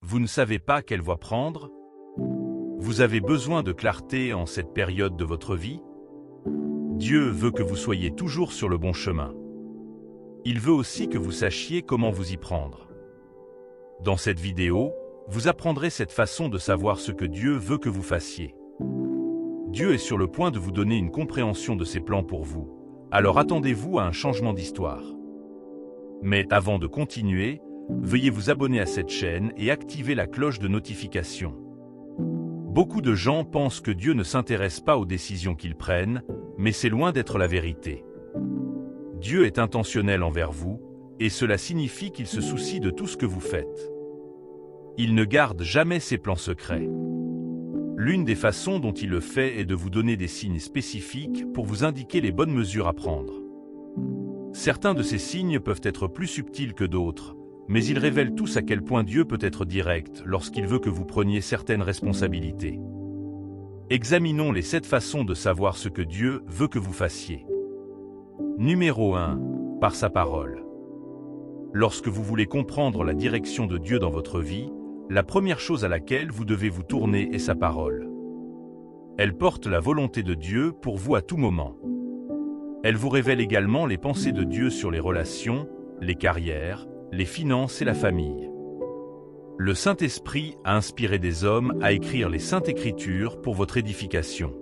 Vous ne savez pas quelle voie prendre? Vous avez besoin de clarté en cette période de votre vie? Dieu veut que vous soyez toujours sur le bon chemin. Il veut aussi que vous sachiez comment vous y prendre. Dans cette vidéo, vous apprendrez cette façon de savoir ce que Dieu veut que vous fassiez. Dieu est sur le point de vous donner une compréhension de ses plans pour vous, alors attendez-vous à un changement d'histoire. Mais avant de continuer, veuillez vous abonner à cette chaîne et activer la cloche de notification. Beaucoup de gens pensent que Dieu ne s'intéresse pas aux décisions qu'ils prennent, mais c'est loin d'être la vérité. Dieu est intentionnel envers vous, et cela signifie qu'il se soucie de tout ce que vous faites. Il ne garde jamais ses plans secrets. L'une des façons dont il le fait est de vous donner des signes spécifiques pour vous indiquer les bonnes mesures à prendre. Certains de ces signes peuvent être plus subtils que d'autres, mais ils révèlent tous à quel point Dieu peut être direct lorsqu'il veut que vous preniez certaines responsabilités. Examinons les 7 façons de savoir ce que Dieu veut que vous fassiez. Numéro 1. Par sa parole. Lorsque vous voulez comprendre la direction de Dieu dans votre vie, la première chose à laquelle vous devez vous tourner est sa parole. Elle porte la volonté de Dieu pour vous à tout moment. Elle vous révèle également les pensées de Dieu sur les relations, les carrières, les finances et la famille. Le Saint-Esprit a inspiré des hommes à écrire les Saintes Écritures pour votre édification.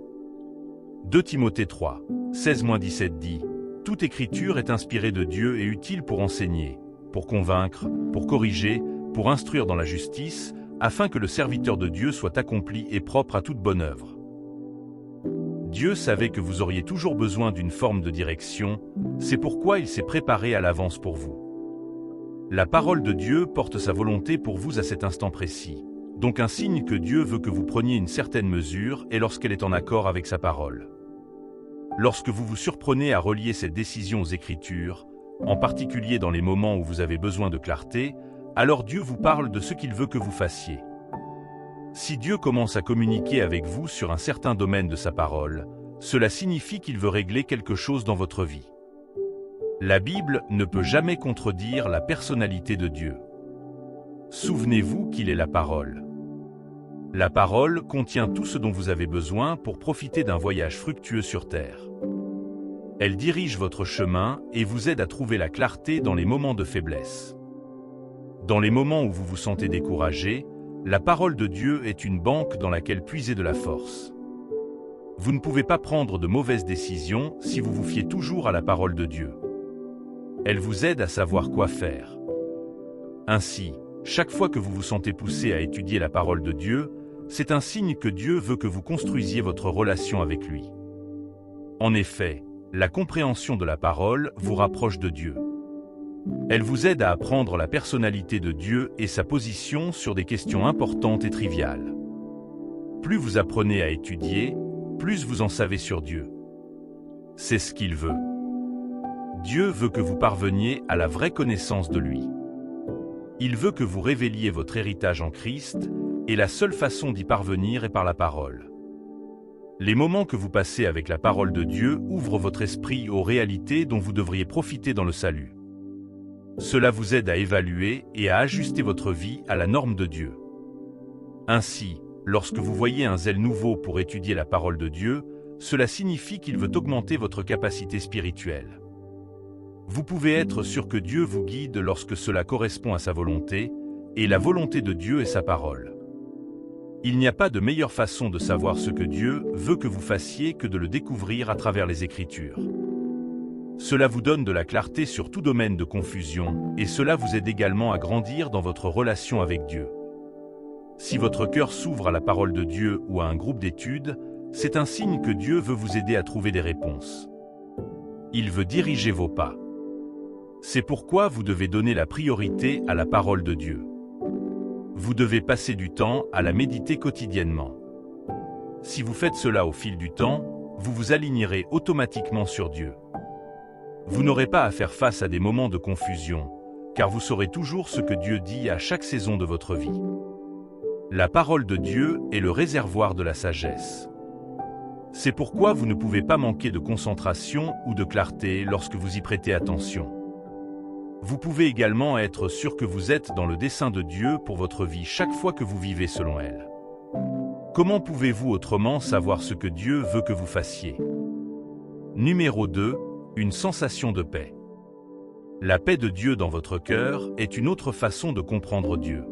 2 Timothée 3, 16-17 dit « Toute écriture est inspirée de Dieu et utile pour enseigner, pour convaincre, pour corriger, pour instruire dans la justice, afin que le serviteur de Dieu soit accompli et propre à toute bonne œuvre. » Dieu savait que vous auriez toujours besoin d'une forme de direction, c'est pourquoi il s'est préparé à l'avance pour vous. La parole de Dieu porte sa volonté pour vous à cet instant précis. Donc un signe que Dieu veut que vous preniez une certaine mesure est lorsqu'elle est en accord avec sa parole. Lorsque vous vous surprenez à relier cette décision aux Écritures, en particulier dans les moments où vous avez besoin de clarté, alors Dieu vous parle de ce qu'il veut que vous fassiez. Si Dieu commence à communiquer avec vous sur un certain domaine de sa parole, cela signifie qu'il veut régler quelque chose dans votre vie. La Bible ne peut jamais contredire la personnalité de Dieu. Souvenez-vous qu'il est la parole. La parole contient tout ce dont vous avez besoin pour profiter d'un voyage fructueux sur terre. Elle dirige votre chemin et vous aide à trouver la clarté dans les moments de faiblesse. Dans les moments où vous vous sentez découragé, la parole de Dieu est une banque dans laquelle puiser de la force. Vous ne pouvez pas prendre de mauvaises décisions si vous vous fiez toujours à la parole de Dieu. Elle vous aide à savoir quoi faire. Ainsi, chaque fois que vous vous sentez poussé à étudier la parole de Dieu, c'est un signe que Dieu veut que vous construisiez votre relation avec lui. En effet, la compréhension de la parole vous rapproche de Dieu. Elle vous aide à apprendre la personnalité de Dieu et sa position sur des questions importantes et triviales. Plus vous apprenez à étudier, plus vous en savez sur Dieu. C'est ce qu'il veut. Dieu veut que vous parveniez à la vraie connaissance de lui. Il veut que vous révéliez votre héritage en Christ, et la seule façon d'y parvenir est par la parole. Les moments que vous passez avec la parole de Dieu ouvrent votre esprit aux réalités dont vous devriez profiter dans le salut. Cela vous aide à évaluer et à ajuster votre vie à la norme de Dieu. Ainsi, lorsque vous voyez un zèle nouveau pour étudier la parole de Dieu, cela signifie qu'il veut augmenter votre capacité spirituelle. Vous pouvez être sûr que Dieu vous guide lorsque cela correspond à sa volonté, et la volonté de Dieu est sa parole. Il n'y a pas de meilleure façon de savoir ce que Dieu veut que vous fassiez que de le découvrir à travers les Écritures. Cela vous donne de la clarté sur tout domaine de confusion, et cela vous aide également à grandir dans votre relation avec Dieu. Si votre cœur s'ouvre à la parole de Dieu ou à un groupe d'études, c'est un signe que Dieu veut vous aider à trouver des réponses. Il veut diriger vos pas. C'est pourquoi vous devez donner la priorité à la parole de Dieu. Vous devez passer du temps à la méditer quotidiennement. Si vous faites cela au fil du temps, vous vous alignerez automatiquement sur Dieu. Vous n'aurez pas à faire face à des moments de confusion, car vous saurez toujours ce que Dieu dit à chaque saison de votre vie. La parole de Dieu est le réservoir de la sagesse. C'est pourquoi vous ne pouvez pas manquer de concentration ou de clarté lorsque vous y prêtez attention. Vous pouvez également être sûr que vous êtes dans le dessein de Dieu pour votre vie chaque fois que vous vivez selon elle. Comment pouvez-vous autrement savoir ce que Dieu veut que vous fassiez? Numéro 2. Une sensation de paix. La paix de Dieu dans votre cœur est une autre façon de comprendre Dieu.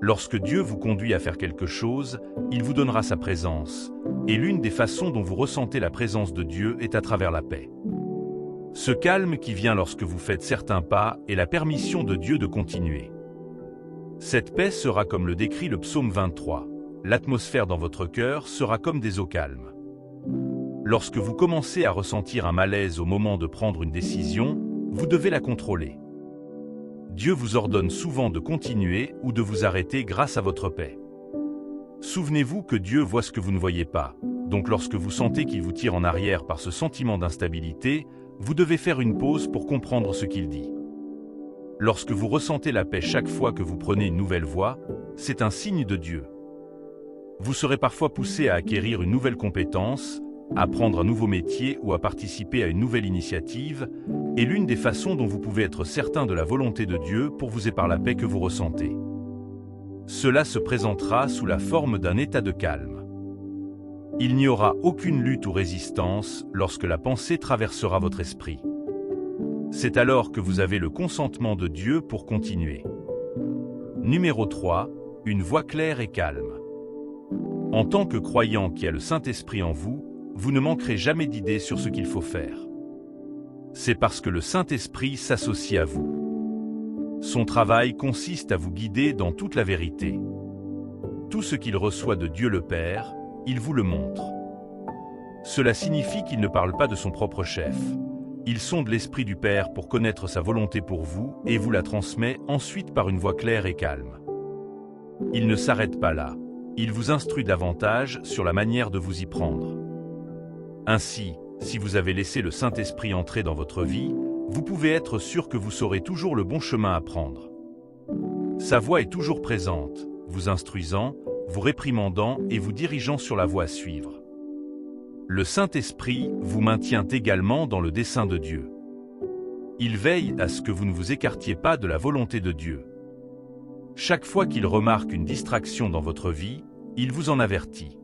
Lorsque Dieu vous conduit à faire quelque chose, il vous donnera sa présence, et l'une des façons dont vous ressentez la présence de Dieu est à travers la paix. Ce calme qui vient lorsque vous faites certains pas est la permission de Dieu de continuer. Cette paix sera comme le décrit le psaume 23. L'atmosphère dans votre cœur sera comme des eaux calmes. Lorsque vous commencez à ressentir un malaise au moment de prendre une décision, vous devez la contrôler. Dieu vous ordonne souvent de continuer ou de vous arrêter grâce à votre paix. Souvenez-vous que Dieu voit ce que vous ne voyez pas, donc lorsque vous sentez qu'il vous tire en arrière par ce sentiment d'instabilité, vous devez faire une pause pour comprendre ce qu'il dit. Lorsque vous ressentez la paix chaque fois que vous prenez une nouvelle voie, c'est un signe de Dieu. Vous serez parfois poussé à acquérir une nouvelle compétence, à apprendre un nouveau métier ou à participer à une nouvelle initiative, et l'une des façons dont vous pouvez être certain de la volonté de Dieu pour vous est par la paix que vous ressentez. Cela se présentera sous la forme d'un état de calme. Il n'y aura aucune lutte ou résistance lorsque la pensée traversera votre esprit. C'est alors que vous avez le consentement de Dieu pour continuer. Numéro 3. Une voix claire et calme. En tant que croyant qui a le Saint-Esprit en vous, vous ne manquerez jamais d'idées sur ce qu'il faut faire. C'est parce que le Saint-Esprit s'associe à vous. Son travail consiste à vous guider dans toute la vérité. Tout ce qu'il reçoit de Dieu le Père, il vous le montre. Cela signifie qu'il ne parle pas de son propre chef. Il sonde l'Esprit du Père pour connaître sa volonté pour vous et vous la transmet ensuite par une voix claire et calme. Il ne s'arrête pas là. Il vous instruit davantage sur la manière de vous y prendre. Ainsi, si vous avez laissé le Saint-Esprit entrer dans votre vie, vous pouvez être sûr que vous saurez toujours le bon chemin à prendre. Sa voix est toujours présente, vous instruisant, vous réprimandant et vous dirigeant sur la voie à suivre. Le Saint-Esprit vous maintient également dans le dessein de Dieu. Il veille à ce que vous ne vous écartiez pas de la volonté de Dieu. Chaque fois qu'il remarque une distraction dans votre vie, il vous en avertit.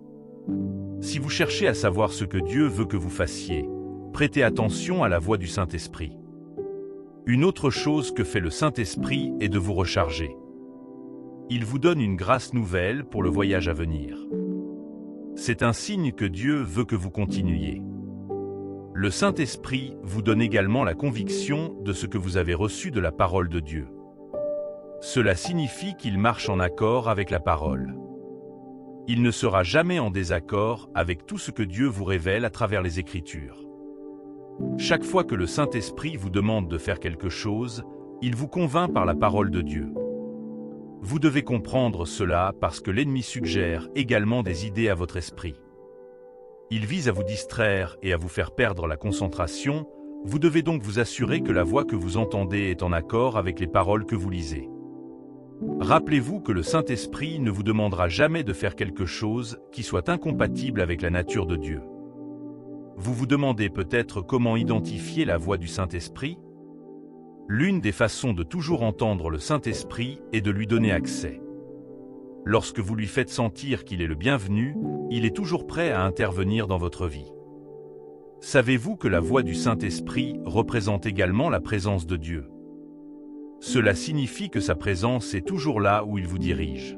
Si vous cherchez à savoir ce que Dieu veut que vous fassiez, prêtez attention à la voix du Saint-Esprit. Une autre chose que fait le Saint-Esprit est de vous recharger. Il vous donne une grâce nouvelle pour le voyage à venir. C'est un signe que Dieu veut que vous continuiez. Le Saint-Esprit vous donne également la conviction de ce que vous avez reçu de la parole de Dieu. Cela signifie qu'il marche en accord avec la parole. Il ne sera jamais en désaccord avec tout ce que Dieu vous révèle à travers les Écritures. Chaque fois que le Saint-Esprit vous demande de faire quelque chose, il vous convainc par la parole de Dieu. Vous devez comprendre cela parce que l'ennemi suggère également des idées à votre esprit. Il vise à vous distraire et à vous faire perdre la concentration, vous devez donc vous assurer que la voix que vous entendez est en accord avec les paroles que vous lisez. Rappelez-vous que le Saint-Esprit ne vous demandera jamais de faire quelque chose qui soit incompatible avec la nature de Dieu. Vous vous demandez peut-être comment identifier la voix du Saint-Esprit? L'une des façons de toujours entendre le Saint-Esprit est de lui donner accès. Lorsque vous lui faites sentir qu'il est le bienvenu, il est toujours prêt à intervenir dans votre vie. Savez-vous que la voix du Saint-Esprit représente également la présence de Dieu? Cela signifie que sa présence est toujours là où il vous dirige.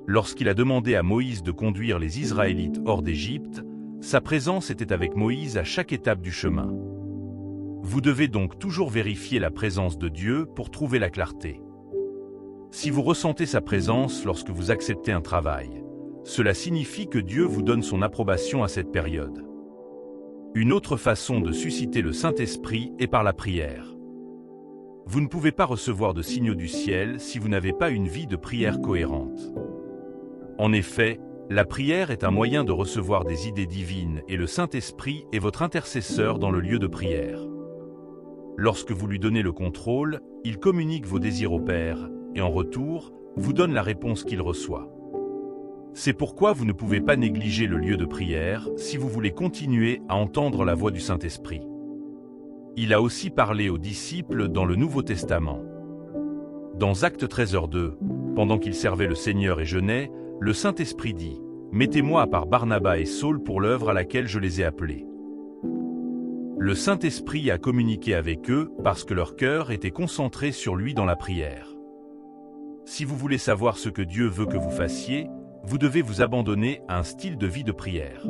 Lorsqu'il a demandé à Moïse de conduire les Israélites hors d'Égypte, sa présence était avec Moïse à chaque étape du chemin. Vous devez donc toujours vérifier la présence de Dieu pour trouver la clarté. Si vous ressentez sa présence lorsque vous acceptez un travail, cela signifie que Dieu vous donne son approbation à cette période. Une autre façon de susciter le Saint-Esprit est par la prière. Vous ne pouvez pas recevoir de signaux du ciel si vous n'avez pas une vie de prière cohérente. En effet, la prière est un moyen de recevoir des idées divines et le Saint-Esprit est votre intercesseur dans le lieu de prière. Lorsque vous lui donnez le contrôle, il communique vos désirs au Père et en retour, vous donne la réponse qu'il reçoit. C'est pourquoi vous ne pouvez pas négliger le lieu de prière si vous voulez continuer à entendre la voix du Saint-Esprit. Il a aussi parlé aux disciples dans le Nouveau Testament. Dans Actes 13h2, pendant qu'il servait le Seigneur et jeûnait, le Saint-Esprit dit « Mettez-moi à part Barnabas et Saul pour l'œuvre à laquelle je les ai appelés. » Le Saint-Esprit a communiqué avec eux parce que leur cœur était concentré sur lui dans la prière. Si vous voulez savoir ce que Dieu veut que vous fassiez, vous devez vous abandonner à un style de vie de prière.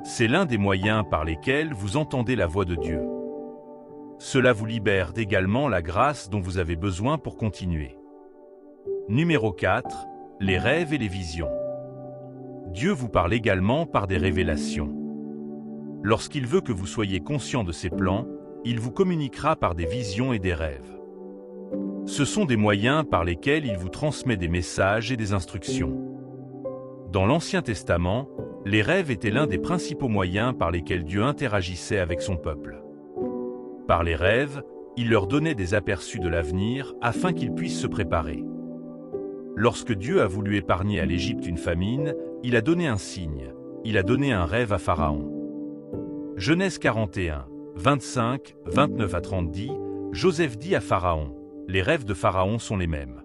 C'est l'un des moyens par lesquels vous entendez la voix de Dieu. Cela vous libère d'également la grâce dont vous avez besoin pour continuer. Numéro 4. Les rêves et les visions. Dieu vous parle également par des révélations. Lorsqu'il veut que vous soyez conscient de ses plans, il vous communiquera par des visions et des rêves. Ce sont des moyens par lesquels il vous transmet des messages et des instructions. Dans l'Ancien Testament, les rêves étaient l'un des principaux moyens par lesquels Dieu interagissait avec son peuple. Par les rêves, il leur donnait des aperçus de l'avenir afin qu'ils puissent se préparer. Lorsque Dieu a voulu épargner à l'Égypte une famine, il a donné un signe, il a donné un rêve à Pharaon. Genèse 41, 25, 29 à 30 dit, Joseph dit à Pharaon, les rêves de Pharaon sont les mêmes.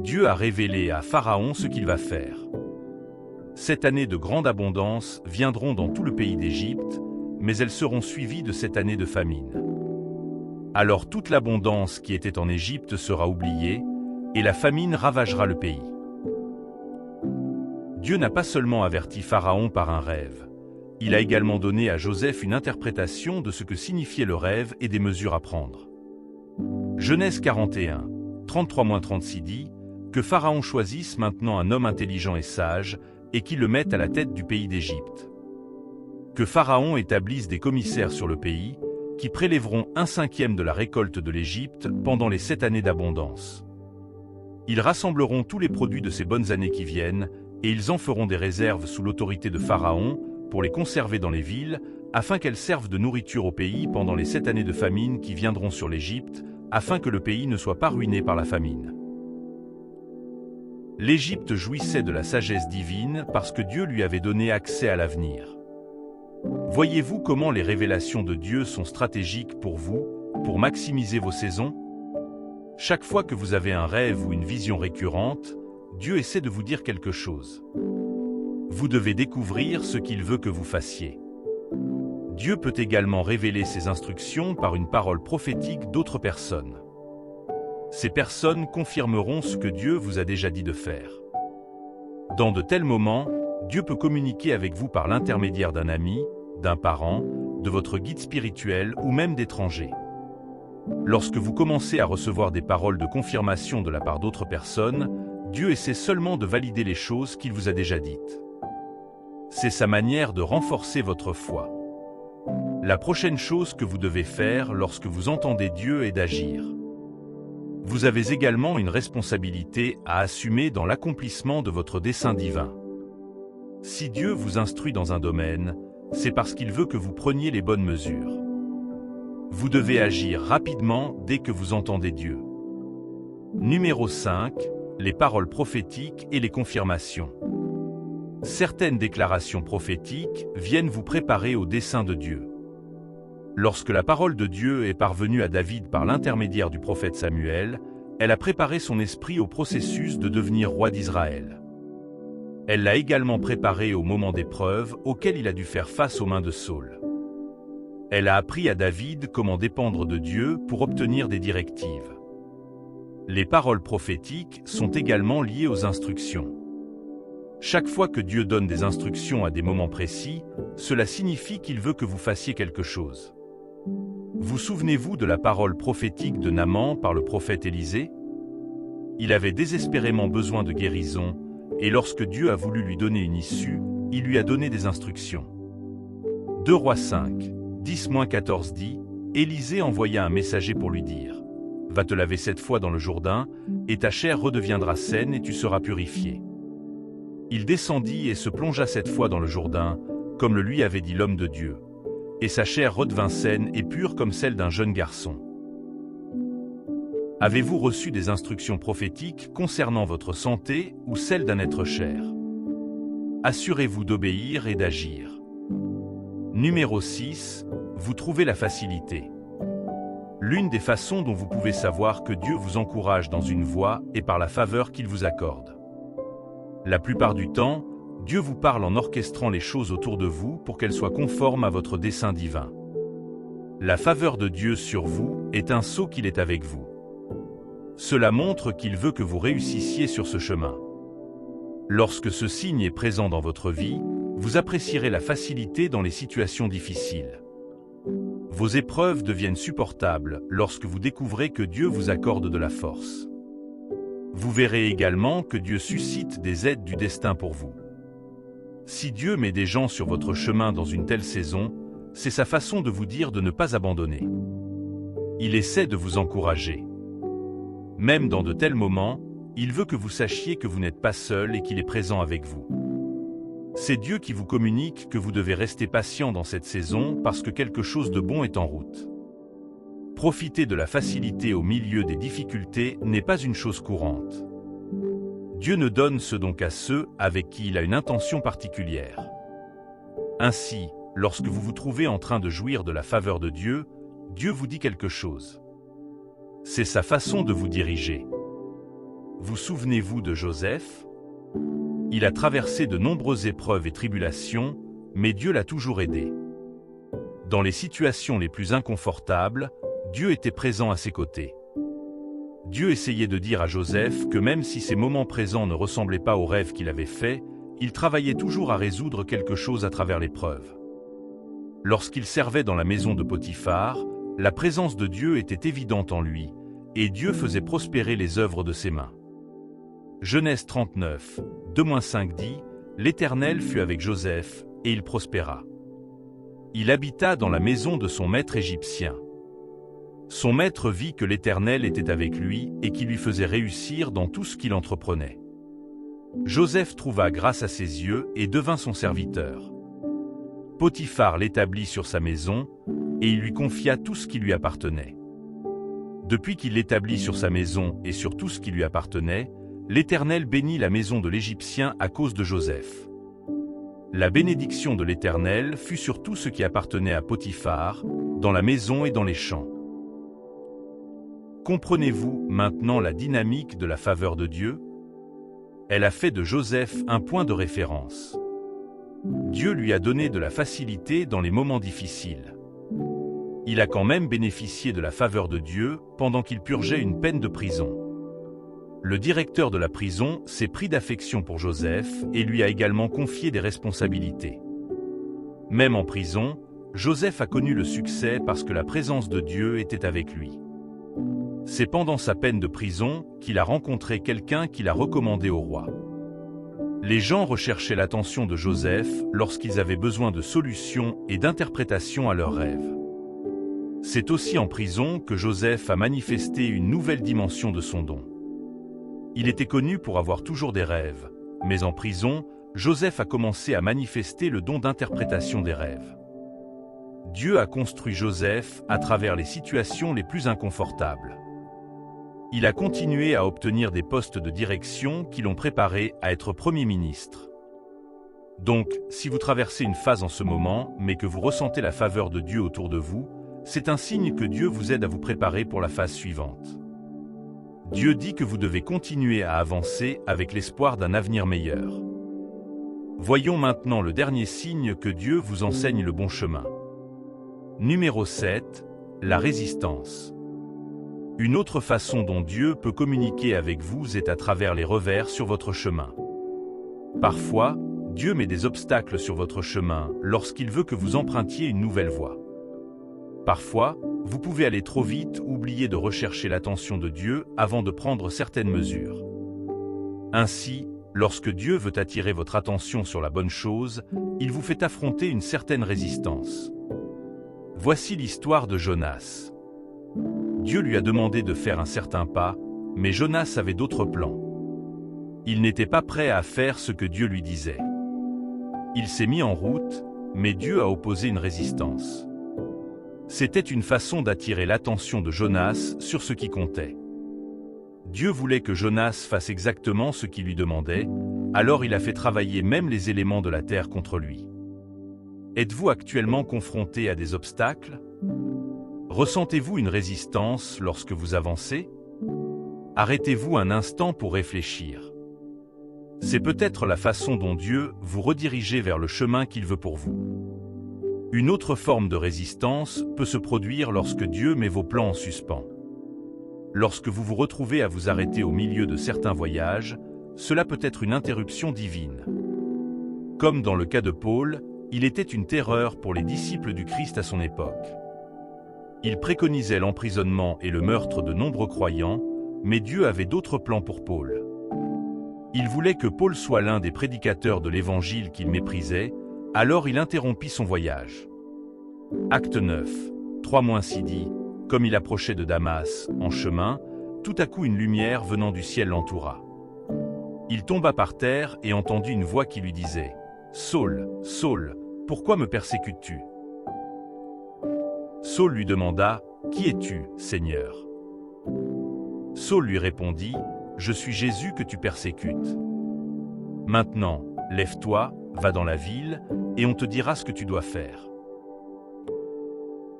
Dieu a révélé à Pharaon ce qu'il va faire. 7 années de grande abondance viendront dans tout le pays d'Égypte, mais elles seront suivies de 7 années de famine. Alors toute l'abondance qui était en Égypte sera oubliée, et la famine ravagera le pays. Dieu n'a pas seulement averti Pharaon par un rêve. Il a également donné à Joseph une interprétation de ce que signifiait le rêve et des mesures à prendre. Genèse 41, 33-36 dit que Pharaon choisisse maintenant un homme intelligent et sage et qu'il le mette à la tête du pays d'Égypte. Que Pharaon établisse des commissaires sur le pays qui prélèveront 1/5 de la récolte de l'Égypte pendant les 7 années d'abondance. Ils rassembleront tous les produits de ces bonnes années qui viennent et ils en feront des réserves sous l'autorité de Pharaon pour les conserver dans les villes afin qu'elles servent de nourriture au pays pendant les 7 années de famine qui viendront sur l'Égypte afin que le pays ne soit pas ruiné par la famine. L'Égypte jouissait de la sagesse divine parce que Dieu lui avait donné accès à l'avenir. Voyez-vous comment les révélations de Dieu sont stratégiques pour vous, pour maximiser vos saisons? Chaque fois que vous avez un rêve ou une vision récurrente, Dieu essaie de vous dire quelque chose. Vous devez découvrir ce qu'il veut que vous fassiez. Dieu peut également révéler ses instructions par une parole prophétique d'autres personnes. Ces personnes confirmeront ce que Dieu vous a déjà dit de faire. Dans de tels moments, Dieu peut communiquer avec vous par l'intermédiaire d'un ami, d'un parent, de votre guide spirituel ou même d'étrangers. Lorsque vous commencez à recevoir des paroles de confirmation de la part d'autres personnes, Dieu essaie seulement de valider les choses qu'il vous a déjà dites. C'est sa manière de renforcer votre foi. La prochaine chose que vous devez faire lorsque vous entendez Dieu est d'agir. Vous avez également une responsabilité à assumer dans l'accomplissement de votre dessein divin. Si Dieu vous instruit dans un domaine, c'est parce qu'il veut que vous preniez les bonnes mesures. Vous devez agir rapidement dès que vous entendez Dieu. Numéro 5. Les paroles prophétiques et les confirmations. Certaines déclarations prophétiques viennent vous préparer au dessein de Dieu. Lorsque la parole de Dieu est parvenue à David par l'intermédiaire du prophète Samuel, elle a préparé son esprit au processus de devenir roi d'Israël. Elle l'a également préparé au moment d'épreuve auquel il a dû faire face aux mains de Saul. Elle a appris à David comment dépendre de Dieu pour obtenir des directives. Les paroles prophétiques sont également liées aux instructions. Chaque fois que Dieu donne des instructions à des moments précis, cela signifie qu'il veut que vous fassiez quelque chose. Vous souvenez-vous de la parole prophétique de Naaman par le prophète Élisée? Il avait désespérément besoin de guérison, et lorsque Dieu a voulu lui donner une issue, il lui a donné des instructions. 2 Rois 5, 10-14 dit, Élisée envoya un messager pour lui dire, « Va te laver 7 fois dans le Jourdain, et ta chair redeviendra saine et tu seras purifié. » Il descendit et se plongea 7 fois dans le Jourdain, comme le lui avait dit l'homme de Dieu, et sa chair redevint saine et pure comme celle d'un jeune garçon. Avez-vous reçu des instructions prophétiques concernant votre santé ou celle d'un être cher? Assurez-vous d'obéir et d'agir. Numéro 6. vous trouvez la facilité. L'une des façons dont vous pouvez savoir que Dieu vous encourage dans une voie est par la faveur qu'il vous accorde. La plupart du temps, Dieu vous parle en orchestrant les choses autour de vous pour qu'elles soient conformes à votre dessein divin. La faveur de Dieu sur vous est un sceau qu'il est avec vous. Cela montre qu'il veut que vous réussissiez sur ce chemin. Lorsque ce signe est présent dans votre vie, vous apprécierez la facilité dans les situations difficiles. Vos épreuves deviennent supportables lorsque vous découvrez que Dieu vous accorde de la force. Vous verrez également que Dieu suscite des aides du destin pour vous. Si Dieu met des gens sur votre chemin dans une telle saison, c'est sa façon de vous dire de ne pas abandonner. Il essaie de vous encourager. Même dans de tels moments, il veut que vous sachiez que vous n'êtes pas seul et qu'il est présent avec vous. C'est Dieu qui vous communique que vous devez rester patient dans cette saison parce que quelque chose de bon est en route. Profiter de la facilité au milieu des difficultés n'est pas une chose courante. Dieu ne donne ce don qu'à ceux avec qui il a une intention particulière. Ainsi, lorsque vous vous trouvez en train de jouir de la faveur de Dieu, Dieu vous dit quelque chose. C'est sa façon de vous diriger. Vous souvenez-vous de Joseph ? Il a traversé de nombreuses épreuves et tribulations, mais Dieu l'a toujours aidé. Dans les situations les plus inconfortables, Dieu était présent à ses côtés. Dieu essayait de dire à Joseph que même si ces moments présents ne ressemblaient pas au rêve qu'il avait fait, il travaillait toujours à résoudre quelque chose à travers l'épreuve. Lorsqu'il servait dans la maison de Potiphar, la présence de Dieu était évidente en lui, et Dieu faisait prospérer les œuvres de ses mains. Genèse 39, 2-5 dit « L'Éternel fut avec Joseph, et il prospéra. Il habita dans la maison de son maître égyptien. Son maître vit que l'Éternel était avec lui et qui lui faisait réussir dans tout ce qu'il entreprenait. Joseph trouva grâce à ses yeux et devint son serviteur. Potiphar l'établit sur sa maison, et il lui confia tout ce qui lui appartenait. Depuis qu'il l'établit sur sa maison et sur tout ce qui lui appartenait, l'Éternel bénit la maison de l'Égyptien à cause de Joseph. La bénédiction de l'Éternel fut sur tout ce qui appartenait à Potiphar, dans la maison et dans les champs. Comprenez-vous maintenant la dynamique de la faveur de Dieu ? Elle a fait de Joseph un point de référence. Dieu lui a donné de la facilité dans les moments difficiles. Il a quand même bénéficié de la faveur de Dieu pendant qu'il purgeait une peine de prison. Le directeur de la prison s'est pris d'affection pour Joseph et lui a également confié des responsabilités. Même en prison, Joseph a connu le succès parce que la présence de Dieu était avec lui. C'est pendant sa peine de prison qu'il a rencontré quelqu'un qui l'a recommandé au roi. Les gens recherchaient l'attention de Joseph lorsqu'ils avaient besoin de solutions et d'interprétations à leurs rêves. C'est aussi en prison que Joseph a manifesté une nouvelle dimension de son don. Il était connu pour avoir toujours des rêves, mais en prison, Joseph a commencé à manifester le don d'interprétation des rêves. Dieu a construit Joseph à travers les situations les plus inconfortables. Il a continué à obtenir des postes de direction qui l'ont préparé à être Premier ministre. Donc, si vous traversez une phase en ce moment, mais que vous ressentez la faveur de Dieu autour de vous, c'est un signe que Dieu vous aide à vous préparer pour la phase suivante. Dieu dit que vous devez continuer à avancer avec l'espoir d'un avenir meilleur. Voyons maintenant le dernier signe que Dieu vous enseigne le bon chemin. Numéro 7, la résistance. Une autre façon dont Dieu peut communiquer avec vous est à travers les revers sur votre chemin. Parfois, Dieu met des obstacles sur votre chemin lorsqu'il veut que vous empruntiez une nouvelle voie. Parfois, vous pouvez aller trop vite ou oublier de rechercher l'attention de Dieu avant de prendre certaines mesures. Ainsi, lorsque Dieu veut attirer votre attention sur la bonne chose, il vous fait affronter une certaine résistance. Voici l'histoire de Jonas. Dieu lui a demandé de faire un certain pas, mais Jonas avait d'autres plans. Il n'était pas prêt à faire ce que Dieu lui disait. Il s'est mis en route, mais Dieu a opposé une résistance. C'était une façon d'attirer l'attention de Jonas sur ce qui comptait. Dieu voulait que Jonas fasse exactement ce qu'il lui demandait, alors il a fait travailler même les éléments de la terre contre lui. Êtes-vous actuellement confronté à des obstacles? Ressentez-vous une résistance lorsque vous avancez? Arrêtez-vous un instant pour réfléchir. C'est peut-être la façon dont Dieu vous redirige vers le chemin qu'il veut pour vous. Une autre forme de résistance peut se produire lorsque Dieu met vos plans en suspens. Lorsque vous vous retrouvez à vous arrêter au milieu de certains voyages, cela peut être une interruption divine. Comme dans le cas de Paul, il était une terreur pour les disciples du Christ à son époque. Il préconisait l'emprisonnement et le meurtre de nombreux croyants, mais Dieu avait d'autres plans pour Paul. Il voulait que Paul soit l'un des prédicateurs de l'Évangile qu'il méprisait, alors il interrompit son voyage. Acte 9, 3-6 dit, comme il approchait de Damas, en chemin, tout à coup une lumière venant du ciel l'entoura. Il tomba par terre et entendit une voix qui lui disait « Saul, Saul, pourquoi me persécutes-tu » Saul lui demanda « Qui es-tu, Seigneur » Saul lui répondit « Je suis Jésus que tu persécutes. Maintenant, lève-toi, va dans la ville, et on te dira ce que tu dois faire. »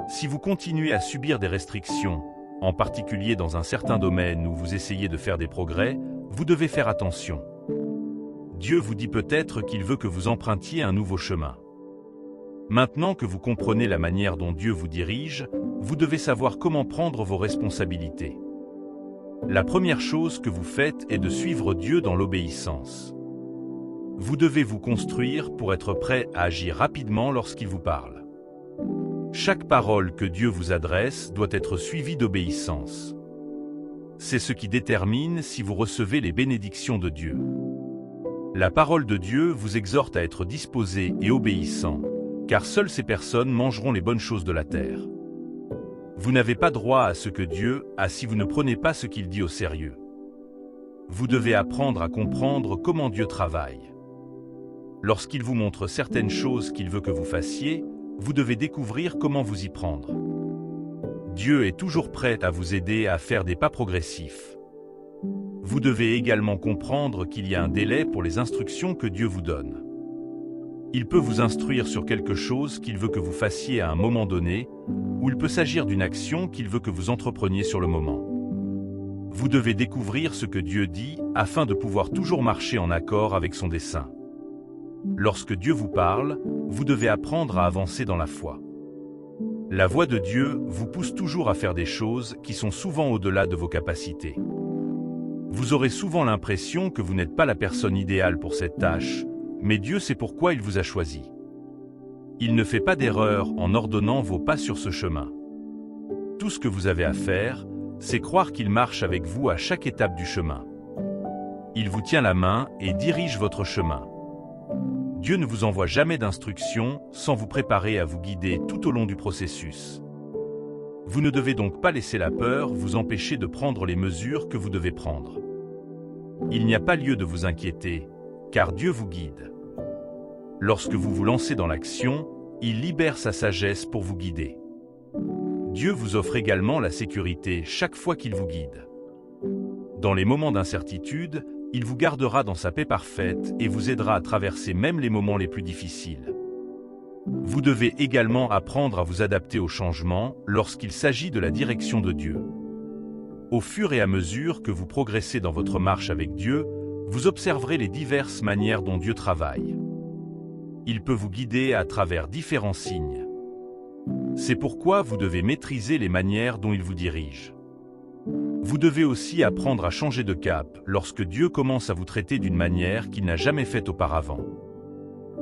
Si vous continuez à subir des restrictions, en particulier dans un certain domaine où vous essayez de faire des progrès, vous devez faire attention. Dieu vous dit peut-être qu'il veut que vous empruntiez un nouveau chemin. Maintenant que vous comprenez la manière dont Dieu vous dirige, vous devez savoir comment prendre vos responsabilités. La première chose que vous faites est de suivre Dieu dans l'obéissance. Vous devez vous construire pour être prêt à agir rapidement lorsqu'il vous parle. Chaque parole que Dieu vous adresse doit être suivie d'obéissance. C'est ce qui détermine si vous recevez les bénédictions de Dieu. La parole de Dieu vous exhorte à être disposé et obéissant, car seules ces personnes mangeront les bonnes choses de la terre. Vous n'avez pas droit à ce que Dieu a si vous ne prenez pas ce qu'il dit au sérieux. Vous devez apprendre à comprendre comment Dieu travaille. Lorsqu'il vous montre certaines choses qu'il veut que vous fassiez, vous devez découvrir comment vous y prendre. Dieu est toujours prêt à vous aider à faire des pas progressifs. Vous devez également comprendre qu'il y a un délai pour les instructions que Dieu vous donne. Il peut vous instruire sur quelque chose qu'il veut que vous fassiez à un moment donné, ou il peut s'agir d'une action qu'il veut que vous entrepreniez sur le moment. Vous devez découvrir ce que Dieu dit afin de pouvoir toujours marcher en accord avec son dessein. Lorsque Dieu vous parle, vous devez apprendre à avancer dans la foi. La voix de Dieu vous pousse toujours à faire des choses qui sont souvent au-delà de vos capacités. Vous aurez souvent l'impression que vous n'êtes pas la personne idéale pour cette tâche, mais Dieu sait pourquoi il vous a choisi. Il ne fait pas d'erreur en ordonnant vos pas sur ce chemin. Tout ce que vous avez à faire, c'est croire qu'il marche avec vous à chaque étape du chemin. Il vous tient la main et dirige votre chemin. Dieu ne vous envoie jamais d'instructions sans vous préparer à vous guider tout au long du processus. Vous ne devez donc pas laisser la peur vous empêcher de prendre les mesures que vous devez prendre. Il n'y a pas lieu de vous inquiéter, car Dieu vous guide. Lorsque vous vous lancez dans l'action, il libère sa sagesse pour vous guider. Dieu vous offre également la sécurité chaque fois qu'il vous guide. Dans les moments d'incertitude, il vous gardera dans sa paix parfaite et vous aidera à traverser même les moments les plus difficiles. Vous devez également apprendre à vous adapter aux changements lorsqu'il s'agit de la direction de Dieu. Au fur et à mesure que vous progressez dans votre marche avec Dieu, vous observerez les diverses manières dont Dieu travaille. Il peut vous guider à travers différents signes. C'est pourquoi vous devez maîtriser les manières dont il vous dirige. Vous devez aussi apprendre à changer de cap lorsque Dieu commence à vous traiter d'une manière qu'il n'a jamais faite auparavant.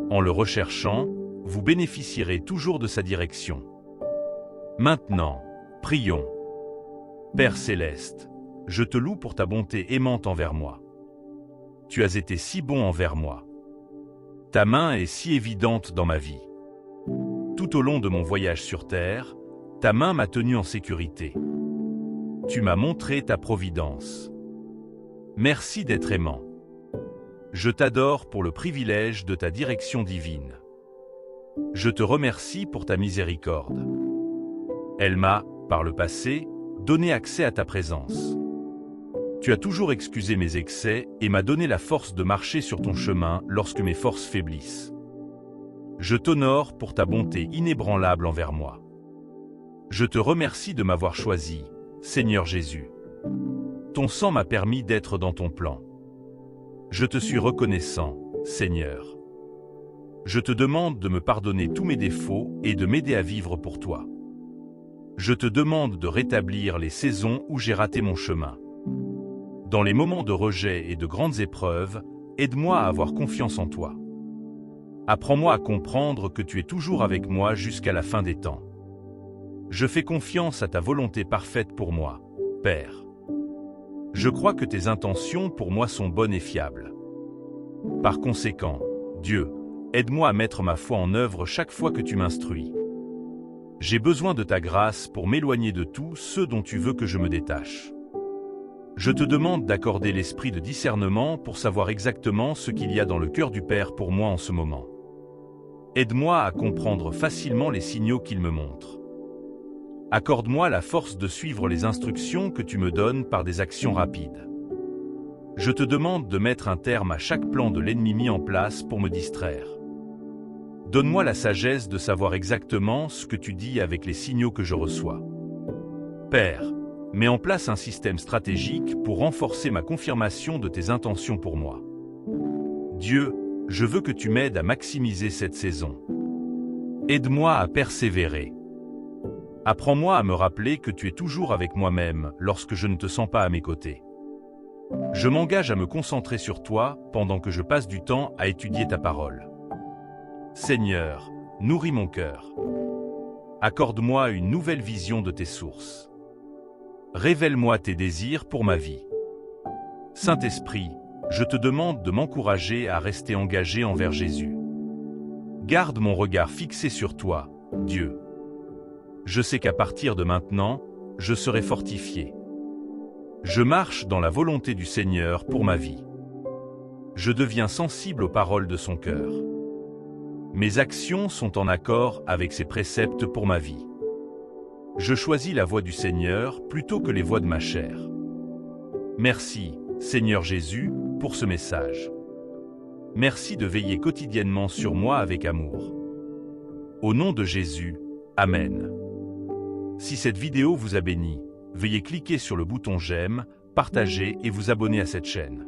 En le recherchant, vous bénéficierez toujours de sa direction. Maintenant, prions. Père Céleste, je te loue pour ta bonté aimante envers moi. Tu as été si bon envers moi. Ta main est si évidente dans ma vie. Tout au long de mon voyage sur terre, ta main m'a tenu en sécurité. Tu m'as montré ta providence. Merci d'être aimant. Je t'adore pour le privilège de ta direction divine. Je te remercie pour ta miséricorde. Elle m'a, par le passé, donné accès à ta présence. Tu as toujours excusé mes excès et m'as donné la force de marcher sur ton chemin lorsque mes forces faiblissent. Je t'honore pour ta bonté inébranlable envers moi. Je te remercie de m'avoir choisi, Seigneur Jésus. Ton sang m'a permis d'être dans ton plan. Je te suis reconnaissant, Seigneur. Je te demande de me pardonner tous mes défauts et de m'aider à vivre pour toi. Je te demande de rétablir les saisons où j'ai raté mon chemin. Dans les moments de rejet et de grandes épreuves, aide-moi à avoir confiance en toi. Apprends-moi à comprendre que tu es toujours avec moi jusqu'à la fin des temps. Je fais confiance à ta volonté parfaite pour moi, Père. Je crois que tes intentions pour moi sont bonnes et fiables. Par conséquent, Dieu, aide-moi à mettre ma foi en œuvre chaque fois que tu m'instruis. J'ai besoin de ta grâce pour m'éloigner de tout ce dont tu veux que je me détache. Je te demande d'accorder l'esprit de discernement pour savoir exactement ce qu'il y a dans le cœur du Père pour moi en ce moment. Aide-moi à comprendre facilement les signaux qu'il me montre. Accorde-moi la force de suivre les instructions que tu me donnes par des actions rapides. Je te demande de mettre un terme à chaque plan de l'ennemi mis en place pour me distraire. Donne-moi la sagesse de savoir exactement ce que tu dis avec les signaux que je reçois. Père, mets en place un système stratégique pour renforcer ma confirmation de tes intentions pour moi. Dieu, je veux que tu m'aides à maximiser cette saison. Aide-moi à persévérer. Apprends-moi à me rappeler que tu es toujours avec moi-même lorsque je ne te sens pas à mes côtés. Je m'engage à me concentrer sur toi pendant que je passe du temps à étudier ta parole. Seigneur, nourris mon cœur. Accorde-moi une nouvelle vision de tes sources. Révèle-moi tes désirs pour ma vie. Saint-Esprit, je te demande de m'encourager à rester engagé envers Jésus. Garde mon regard fixé sur toi, Dieu. Je sais qu'à partir de maintenant, je serai fortifié. Je marche dans la volonté du Seigneur pour ma vie. Je deviens sensible aux paroles de son cœur. Mes actions sont en accord avec ses préceptes pour ma vie. Je choisis la voie du Seigneur plutôt que les voies de ma chair. Merci, Seigneur Jésus, pour ce message. Merci de veiller quotidiennement sur moi avec amour. Au nom de Jésus, Amen. Si cette vidéo vous a béni, veuillez cliquer sur le bouton j'aime, partager et vous abonner à cette chaîne.